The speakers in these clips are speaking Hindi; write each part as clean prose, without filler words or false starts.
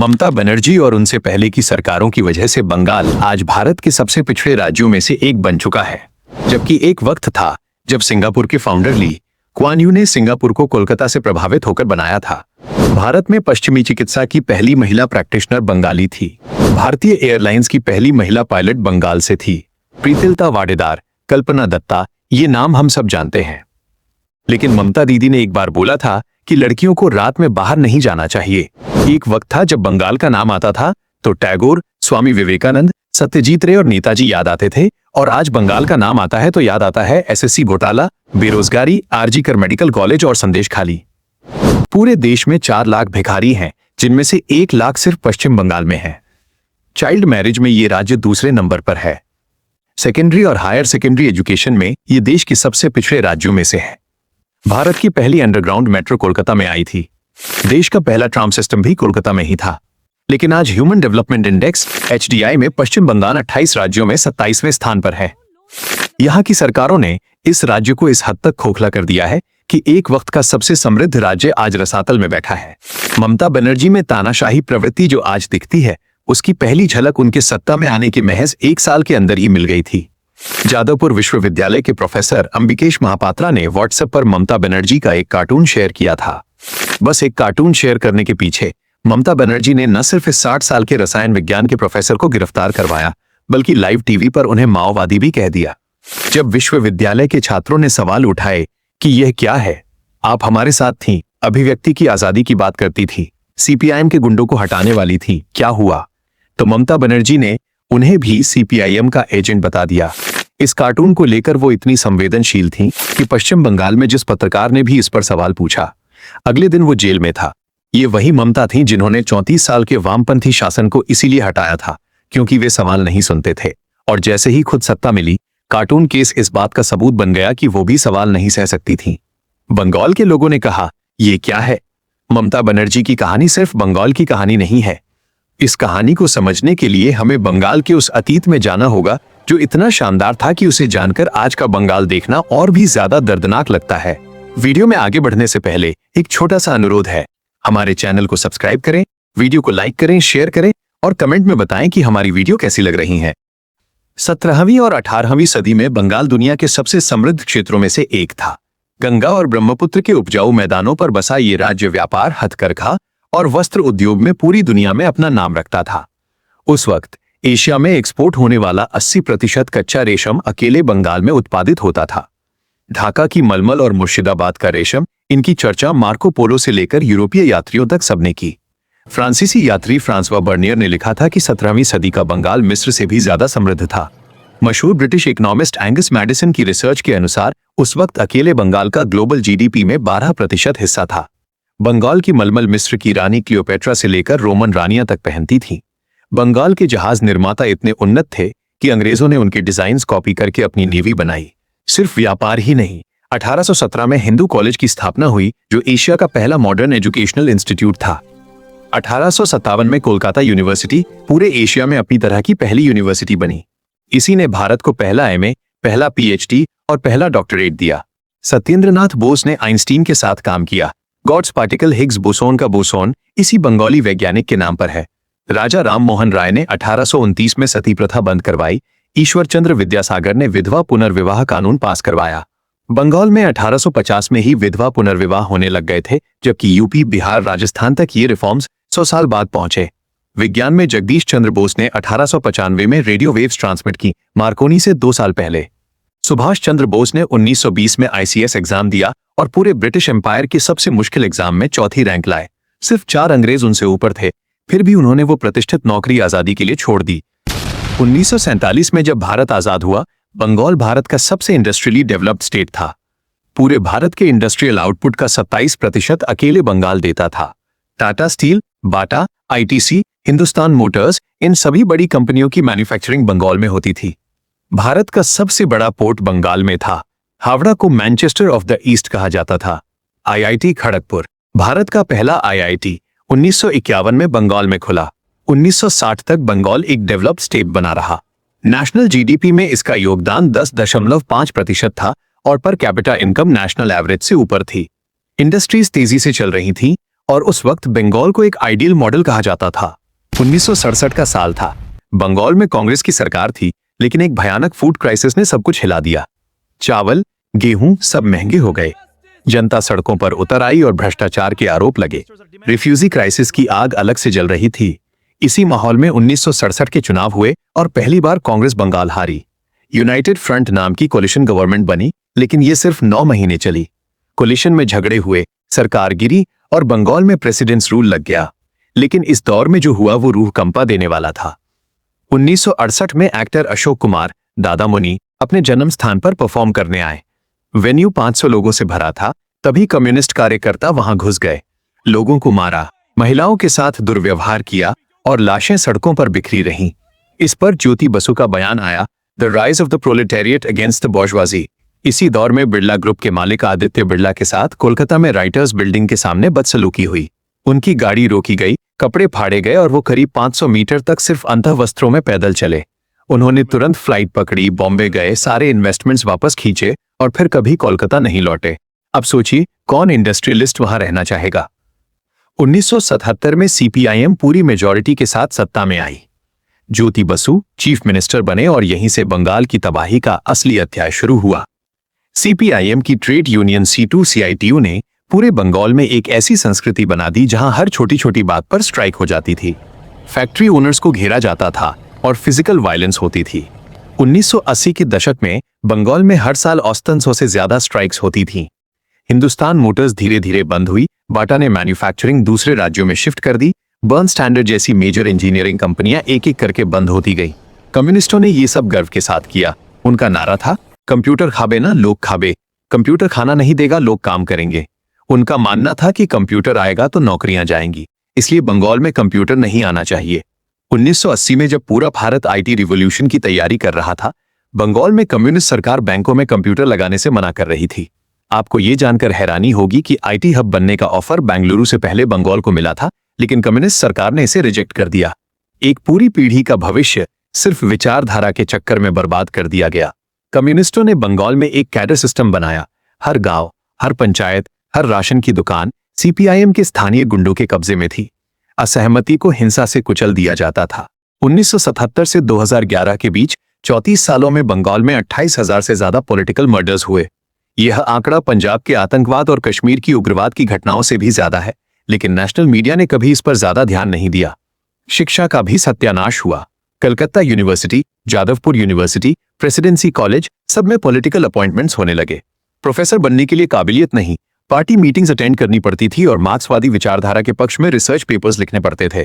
ममता बनर्जी और उनसे पहले की सरकारों की वजह से बंगाल आज भारत के सबसे पिछड़े राज्यों में से एक बन चुका है। जबकि एक वक्त था जब सिंगापुर के फाउंडर ली कुआन यू ने सिंगापुर को कोलकाता से प्रभावित होकर बनाया था। भारत में पश्चिमी चिकित्सा की पहली महिला प्रैक्टिशनर बंगाली थी। भारतीय एयरलाइंस की पहली महिला पायलट बंगाल से थी। प्रीतिलता वाडेदार, कल्पना दत्ता, ये नाम हम सब जानते हैं। लेकिन ममता दीदी ने एक बार बोला था कि लड़कियों को रात में बाहर नहीं जाना चाहिए। एक वक्त था जब बंगाल का नाम आता था तो टैगोर, स्वामी विवेकानंद, सत्यजीत रे और नेताजी याद आते थे, और आज बंगाल का नाम आता है तो याद आता है एसएससी घोटाला, बेरोजगारी, आरजी कर मेडिकल कॉलेज और संदेश खाली। पूरे देश में 4 लाख भिखारी हैं, जिनमें से 1 लाख सिर्फ पश्चिम बंगाल में है। चाइल्ड मैरिज में ये राज्य दूसरे नंबर पर है। सेकेंडरी और हायर सेकेंडरी एजुकेशन में ये देश के सबसे पिछड़े राज्यों में से है। भारत की पहली अंडरग्राउंड मेट्रो कोलकाता में आई थी। देश का पहला ट्राम सिस्टम भी कोलकाता में ही था। लेकिन आज ह्यूमन डेवलपमेंट इंडेक्स HDI में पश्चिम बंगाल 28 राज्यों में 27वें स्थान पर है। यहाँ की सरकारों ने इस राज्य को इस हद तक खोखला कर दिया है कि एक वक्त का सबसे समृद्ध राज्य आज रसातल में बैठा है। ममता बनर्जी में तानाशाही प्रवृत्ति जो आज दिखती है, उसकी पहली झलक उनके सत्ता में आने के महज 1 साल के अंदर ही मिल गई थी। जादवपुर विश्वविद्यालय के प्रोफेसर अंबिकेश महापात्रा ने व्हाट्सएप पर ममता बनर्जी का एक कार्टून शेयर किया था। बस एक कार्टून शेयर करने के पीछे ममता बनर्जी ने न सिर्फ इस 60 साल के रसायन विज्ञान के प्रोफेसर को गिरफ्तार करवाया, बल्कि लाइव टीवी पर उन्हें माओवादी भी कह दिया। जब विश्वविद्यालय के छात्रों ने सवाल उठाए कि यह क्या है, आप हमारे साथ थीं, अभिव्यक्ति की आजादी की बात करती थी, CPIM के गुंडों को हटाने वाली थी, क्या हुआ? तो ममता बनर्जी ने उन्हें भी CPIM का एजेंट बता दिया। इस कार्टून को लेकर वो इतनी संवेदनशील थीं कि पश्चिम बंगाल में जिस पत्रकार ने भी इस पर सवाल पूछा, अगले दिन वो जेल में था। ये वही ममता थीं जिन्होंने 34 साल के वामपंथी शासन को इसीलिए हटाया था क्योंकि वे सवाल नहीं सुनते थे। और जैसे ही खुद सत्ता मिली, कार्टून केस इस बात का सबूत बन गया कि वो भी सवाल नहीं सह सकती थीं। बंगाल के लोगों ने कहा, ये क्या है? ममता बनर्जी की कहानी सिर्फ बंगाल की कहानी नहीं है। इस कहानी को समझने के लिए हमें बंगाल के उस अतीत में जाना होगा जो इतना शानदार था कि उसे जानकर आज का बंगाल देखना और भी ज्यादा दर्दनाक लगता है। वीडियो में आगे बढ़ने से पहले एक छोटा सा अनुरोध है, हमारे चैनल को सब्सक्राइब करें, वीडियो को लाइक करें, शेयर करें और कमेंट में बताएं कि हमारी वीडियो कैसी लग रही है। 17वीं और 18वीं सदी में बंगाल दुनिया के सबसे समृद्ध क्षेत्रों में से एक था। गंगा और ब्रह्मपुत्र के उपजाऊ मैदानों पर बसा ये राज्य व्यापार, हथकरघा और वस्त्र उद्योग में पूरी दुनिया में अपना नाम रखता था। उस वक्त एशिया में एक्सपोर्ट होने वाला 80% कच्चा रेशम अकेले बंगाल में उत्पादित होता था। ढाका की मलमल और मुर्शिदाबाद का रेशम, इनकी चर्चा मार्को पोलो से लेकर यूरोपीय यात्रियों तक सबने की। फ्रांसीसी यात्री फ्रांसवा बर्नियर ने लिखा था कि 17वीं सदी का बंगाल मिस्र से भी ज्यादा समृद्ध था। मशहूर ब्रिटिश इकोनॉमिस्ट एंगस मैडिसन की रिसर्च के अनुसार उस वक्त अकेले बंगाल का ग्लोबल GDP में 12% हिस्सा था। बंगाल की मलमल मिस्र की रानी क्लियोपेट्रा से लेकर रोमन रानियां तक पहनती थीं। बंगाल के जहाज निर्माता इतने उन्नत थे कि अंग्रेजों ने उनके डिजाइन्स कॉपी करके अपनी नेवी बनाई। सिर्फ व्यापार ही नहीं, 1817 में हिंदू कॉलेज की स्थापना हुई जो एशिया का पहला मॉडर्न एजुकेशनल इंस्टीट्यूट था। 1857 में कोलकाता यूनिवर्सिटी पूरे एशिया में अपनी तरह की पहली यूनिवर्सिटी बनी। इसी ने भारत को पहला MA, पहला PhD और पहला डॉक्टरेट दिया। सत्येंद्रनाथ बोस ने आइंस्टीन के साथ काम किया। गॉड्स पार्टिकल हिग्स बोसोन का बोसोन इसी बंगाली वैज्ञानिक के नाम पर है। राजा राम मोहन राय ने 1829 में सती प्रथा बंद करवाई। ईश्वर चंद्र विद्यासागर ने विधवा पुनर्विवाह कानून पास करवाया। बंगाल में 1850 में ही विधवा पुनर्विवाह होने लग गए थे, जबकि यूपी, बिहार, राजस्थान तक ये रिफॉर्म्स 100 साल बाद पहुंचे। विज्ञान में जगदीश चंद्र बोस ने 1895 में रेडियो वेव्स ट्रांसमिट की, मार्कोनी से 2 साल पहले। सुभाष चंद्र बोस ने 1920 में ICS एग्जाम दिया और पूरे ब्रिटिश एम्पायर के सबसे मुश्किल एग्जाम में 4थी रैंक लाए। सिर्फ 4 अंग्रेज उनसे ऊपर थे, फिर भी उन्होंने वो प्रतिष्ठित नौकरी आजादी के लिए छोड़ दी। 1947 में जब भारत आजाद हुआ, बंगाल भारत का सबसे इंडस्ट्रियली डेवलप्ड स्टेट था। पूरे भारत के इंडस्ट्रियल आउटपुट का 27% अकेले बंगाल देता था। टाटा स्टील, बाटा, ITC, हिंदुस्तान मोटर्स, इन सभी बड़ी कंपनियों की मैन्युफैक्चरिंग बंगाल में होती थी। भारत का सबसे बड़ा पोर्ट बंगाल में था। हावड़ा को मैनचेस्टर ऑफ द ईस्ट कहा जाता था। IIT खड़गपुर, भारत का पहला IIT, 1951 में बंगाल में खुला। 1960 तक बंगाल एक डेवलप्ड स्टेट बना रहा। नेशनल GDP में इसका योगदान 10.5% था और per capita income national average से ऊपर थी। इंडस्ट्रीज तेजी से चल रही थी और उस वक्त बंगाल को एक आइडियल मॉडल कहा जाता था। 1967 का साल था। बंगाल में कांग्रेस की सरकार थी, लेकिन एक भयानक फूड क्राइसिस ने सब कुछ हिला दिया। चावल, गेहूं सब महंगे हो गए। जनता सड़कों पर उतर आई और भ्रष्टाचार के आरोप लगे। रिफ्यूजी क्राइसिस की आग अलग से जल रही थी। इसी माहौल में 1967 के चुनाव हुए और पहली बार कांग्रेस बंगाल हारी। यूनाइटेड फ्रंट नाम की कोलिशन गवर्नमेंट बनी, लेकिन ये सिर्फ 9 महीने चली। कोलिशन में झगड़े हुए, सरकार गिरी और बंगाल में प्रेसिडेंट्स रूल लग गया। लेकिन इस दौर में जो हुआ वो रूह कंपा देने वाला था। 1968 में एक्टर अशोक कुमार, दादा मुनि, अपने जन्म स्थान पर परफॉर्म करने आए। वेन्यू 500 लोगों से भरा था। तभी कम्युनिस्ट कार्यकर्ता वहां घुस गए, लोगों को मारा, महिलाओं के साथ दुर्व्यवहार किया और लाशें सड़कों पर बिखरी रहीं। इस पर ज्योति बसु का बयान आया, the rise of the proletariat against the bourgeoisie. इसी दौर में बिरला ग्रुप के मालिक आदित्य बिरला के साथ कोलकाता में राइटर्स बिल्डिंग के सामने बदसलूकी हुई। उनकी गाड़ी रोकी गई, कपड़े फाड़े गए और वो करीब 500 मीटर तक सिर्फ अंतःवस्त्रों में पैदल चले। उन्होंने तुरंत फ्लाइट पकड़ी, बॉम्बे गए, सारे इन्वेस्टमेंट्स वापस खींचे और फिर कभी कोलकाता नहीं लौटे। अब सोचिए कौन इंडस्ट्रियलिस्ट वहां रहना चाहेगा। 1977 में सीपीआईएम पूरी मेजॉरिटी के साथ सत्ता में आई। ज्योति बसु चीफ मिनिस्टर बने और यहीं से बंगाल की तबाही का असली अध्याय शुरू हुआ। सीपीआईएम की ट्रेड यूनियन C2 CITU ने पूरे बंगाल में एक ऐसी संस्कृति बना दी जहां हर छोटी छोटी बात पर स्ट्राइक हो जाती थी। फैक्ट्री ओनर्स को घेरा जाता था और फिजिकल वायलेंस होती थी। 1980 के दशक में बंगाल में हर साल औसतन 100 से ज्यादा स्ट्राइक्स होती थीं। हिंदुस्तान मोटर्स धीरे धीरे बंद हुई, बाटा ने मैन्युफैक्चरिंग दूसरे राज्यों में शिफ्ट कर दी, बर्न स्टैंडर्ड जैसी मेजर इंजीनियरिंग कंपनियां एक एक करके बंद होती गई। कम्युनिस्टों ने ये सब गर्व के साथ किया। उनका नारा था, कंप्यूटर खाबे ना लोग खाबे। कंप्यूटर खाना नहीं देगा, लोग काम करेंगे। उनका मानना था कि कंप्यूटर आएगा तो नौकरियां जाएंगी, इसलिए बंगाल में कंप्यूटर नहीं आना चाहिए। 1980 में जब पूरा भारत आईटी रिवॉल्यूशन की तैयारी कर रहा था, बंगाल में कम्युनिस्ट सरकार बैंकों में कंप्यूटर लगाने से मना कर रही थी। आपको ये जानकर हैरानी होगी कि आईटी हब बनने का ऑफर बेंगलुरु से पहले बंगाल को मिला था, लेकिन कम्युनिस्ट सरकार ने इसे रिजेक्ट कर दिया। एक पूरी पीढ़ी का भविष्य सिर्फ विचारधारा के चक्कर में बर्बाद कर दिया गया। कम्युनिस्टों ने बंगाल में एक कैडर सिस्टम बनाया। हर गांव, हर पंचायत, हर राशन की दुकान सीपीआईएम के स्थानीय गुंडों के कब्जे में थी। असहमति को हिंसा से कुचल दिया जाता था। 1977 से 2011 के बीच 34 सालों में बंगाल में 28,000 से ज्यादा पॉलिटिकल मर्डर्स हुए। यह आंकड़ा पंजाब के आतंकवाद और कश्मीर की उग्रवाद की घटनाओं से भी ज्यादा है, लेकिन नेशनल मीडिया ने कभी इस पर ज्यादा ध्यान नहीं दिया। शिक्षा का भी सत्यानाश हुआ। Calcutta university, Jadavpur university, presidency college, सब में पॉलिटिकल अपॉइंटमेंट्स होने लगे। प्रोफेसर बनने के लिए काबिलियत नहीं, पार्टी मीटिंग्स अटेंड करनी पड़ती थी और मार्क्सवादी विचारधारा के पक्ष में रिसर्च पेपर्स लिखने पड़ते थे।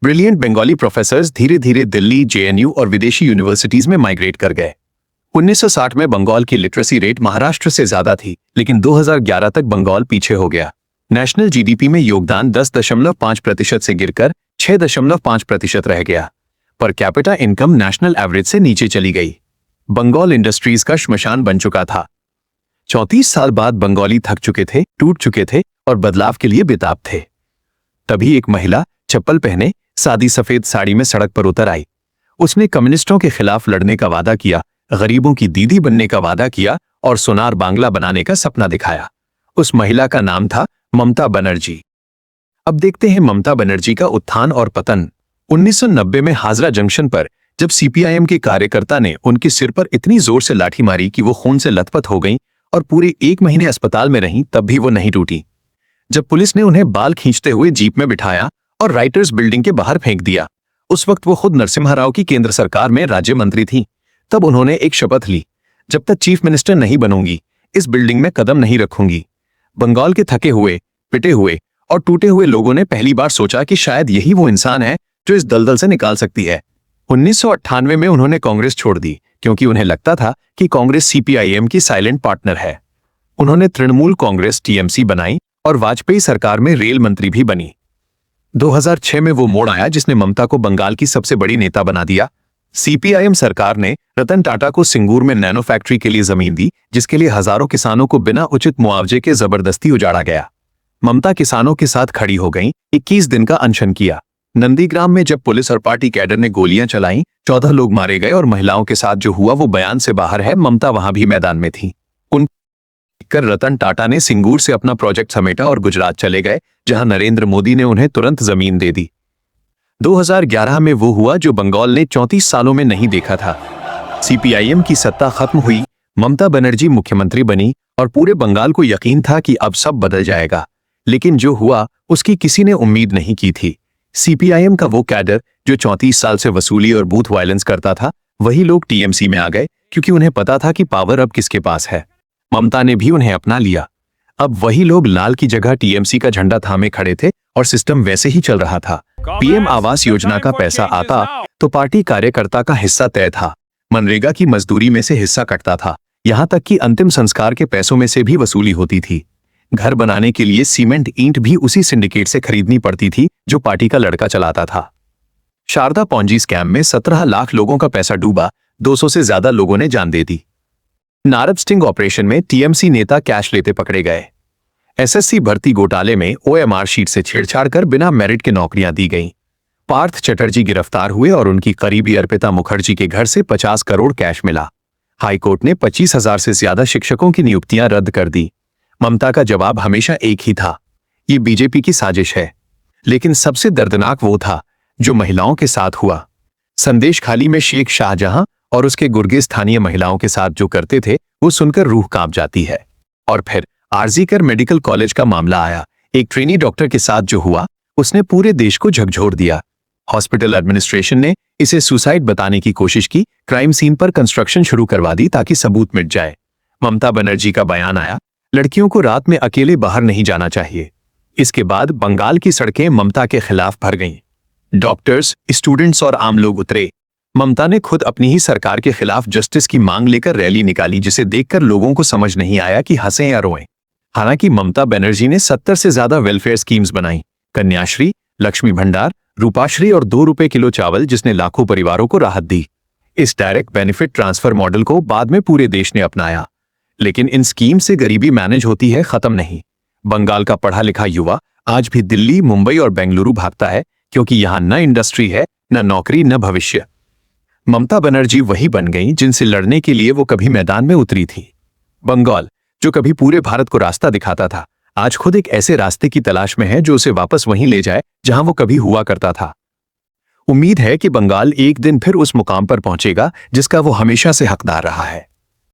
ब्रिलियंट बंगाली प्रोफेसर्स धीरे धीरे दिल्ली, जेएनयू और विदेशी यूनिवर्सिटीज में माइग्रेट कर गए। 1960 में बंगाल की लिटरेसी रेट महाराष्ट्र से ज्यादा थी, लेकिन 2011 तक बंगाल पीछे हो गया। नेशनल जीडीपी में योगदान 10.5% से गिरकर 6.5% रह गया। Per capita income national average से नीचे चली गई। बंगाल इंडस्ट्रीज का श्मशान बन चुका था। 34 साल बाद बंगाली थक चुके थे, टूट चुके थे और बदलाव के लिए बेताब थे। तभी एक महिला चप्पल पहने, सादी सफेद साड़ी में सड़क पर उतर आई। उसने कम्युनिस्टों के खिलाफ लड़ने का वादा किया, गरीबों की दीदी बनने का वादा किया और सोनार बांग्ला बनाने का सपना दिखाया। उस महिला का नाम था ममता बनर्जी। अब देखते हैं ममता बनर्जी का उत्थान और पतन। 1990 में हाजरा जंक्शन पर जब सीपीआईएम के कार्यकर्ता ने उनके सिर पर इतनी जोर से लाठी मारी कि वो खून से लथपथ हो गईं और पूरे 1 महीने अस्पताल में रहीं, तब भी वो नहीं टूटी। जब पुलिस ने उन्हें बाल खींचते हुए जीप में बिठाया और राइटर्स बिल्डिंग के बाहर फेंक दिया, उस वक्त वो खुद नरसिम्हा राव की केंद्र सरकार में राज्य मंत्री थी। तब उन्होंने एक शपथ ली, जब तक चीफ मिनिस्टर नहीं बनूंगी इस बिल्डिंग में कदम नहीं रखूंगी। बंगाल के थके हुए, पिटे हुए और टूटे हुए लोगों ने पहली बार सोचा कि शायद यही वो इंसान है जो इस दलदल से निकाल सकती है। 1998 में उन्होंने कांग्रेस छोड़ दी, क्योंकि उन्हें लगता था कि कांग्रेस सीपीआईएम की साइलेंट पार्टनर है। उन्होंने तृणमूल कांग्रेस टीएमसी बनाई और वाजपेयी सरकार में रेल मंत्री भी बनी। 2006 में वो मोड़ आया जिसने ममता को बंगाल की सबसे बड़ी नेता बना दिया। सीपीआईएम सरकार ने रतन टाटा को सिंगूर में नैनो फैक्ट्री के लिए जमीन दी, जिसके लिए हजारों किसानों को बिना उचित मुआवजे के जबरदस्ती उजाड़ा गया। ममता किसानों के साथ खड़ी हो गईं, 21 दिन का अनशन किया। नंदीग्राम में जब पुलिस और पार्टी कैडर ने गोलियां चलाईं, 14 लोग मारे गए और महिलाओं के साथ जो हुआ वो बयान से बाहर है। ममता वहां भी मैदान में थी। उन कर रतन टाटा ने सिंगूर से अपना प्रोजेक्ट समेटा और गुजरात चले गए, जहां नरेंद्र मोदी ने उन्हें तुरंत जमीन दे दी। 2011 में वो हुआ जो बंगाल ने 34 सालों में नहीं देखा था। सीपीआईएम की सत्ता खत्म हुई, ममता बनर्जी मुख्यमंत्री बनी और पूरे बंगाल को यकीन था कि अब सब बदल जाएगा। लेकिन जो हुआ उसकी किसी ने उम्मीद नहीं की थी। सीपीआईएम का वो कैडर जो 34 साल से वसूली और बूथ वायलेंस करता था, वही लोग टीएमसी में आ गए, क्योंकि उन्हें पता था कि पावर अब किसके पास है। ममता ने भी उन्हें अपना लिया। अब वही लोग लाल की जगह टीएमसी का झंडा थामे खड़े थे और सिस्टम वैसे ही चल रहा था। पीएम आवास योजना का पैसा आता तो पार्टी कार्यकर्ता का हिस्सा तय था। मनरेगा की मजदूरी में से हिस्सा कटता था। यहां तक कि अंतिम संस्कार के पैसों में से भी वसूली होती थी। घर बनाने के लिए सीमेंट ईंट भी उसी सिंडिकेट से खरीदनी पड़ती थी जो पार्टी का लड़का चलाता था। शारदा पॉन्जी स्कैम में 17 लाख लोगों का पैसा डूबा, 200 से ज्यादा लोगों ने जान दे दी। नारद स्टिंग ऑपरेशन में टीएमसी नेता कैश लेते पकड़े गए। एसएससी भर्ती घोटाले में ओएमआर शीट से छेड़छाड़ कर बिना मेरिट के नौकरियां दी गईं। पार्थ चटर्जी गिरफ्तार हुए और उनकी करीबी अर्पिता मुखर्जी के घर से 50 करोड़ कैश मिला। हाईकोर्ट ने 25,000 से ज्यादा शिक्षकों की नियुक्तियां रद्द कर दी। ममता का जवाब हमेशा एक ही था, ये बीजेपी की साजिश है। लेकिन सबसे दर्दनाक वो था जो महिलाओं के साथ हुआ। संदेश खाली में शेख शाहजहां और उसके गुर्गे स्थानीय महिलाओं के साथ जो करते थे वो सुनकर रूह कांप जाती है। और फिर आरजीकर मेडिकल कॉलेज का मामला आया। एक ट्रेनी डॉक्टर के साथ जो हुआ उसने पूरे देश को झकझोर दिया। हॉस्पिटल एडमिनिस्ट्रेशन ने इसे सुसाइड बताने की कोशिश की, क्राइम सीन पर कंस्ट्रक्शन शुरू करवा दी ताकि सबूत मिट जाए। ममता बनर्जी का बयान आया, लड़कियों को रात में अकेले बाहर नहीं जाना चाहिए। इसके बाद बंगाल की सड़कें ममता के खिलाफ भर गईं। डॉक्टर्स, स्टूडेंट्स और आम लोग उतरे। ममता ने खुद अपनी ही सरकार के खिलाफ जस्टिस की मांग लेकर रैली निकाली, जिसे देखकर लोगों को समझ नहीं आया कि हंसें या रोएं। हालांकि ममता बनर्जी ने 70 से ज्यादा वेलफेयर स्कीम्स बनाई, कन्याश्री, लक्ष्मी भंडार, रूपाश्री और 2 रुपए किलो चावल, जिसने लाखों परिवारों को राहत दी। इस डायरेक्ट बेनिफिट ट्रांसफर मॉडल को बाद में पूरे देश ने अपनाया। लेकिन इन स्कीम से गरीबी मैनेज होती है, खत्म नहीं। बंगाल का पढ़ा लिखा युवा आज भी दिल्ली, मुंबई और बेंगलुरु भागता है, क्योंकि यहां न इंडस्ट्री है, न नौकरी, न भविष्य। ममता बनर्जी वही बन गई जिनसे लड़ने के लिए वो कभी मैदान में उतरी थी। बंगाल, जो कभी पूरे भारत को रास्ता दिखाता था, आज खुद एक ऐसे रास्ते की तलाश में है जो उसे वापस वहीं ले जाए जहां वो कभी हुआ करता था। उम्मीद है कि बंगाल एक दिन फिर उस मुकाम पर पहुंचेगा जिसका वो हमेशा से हकदार रहा है।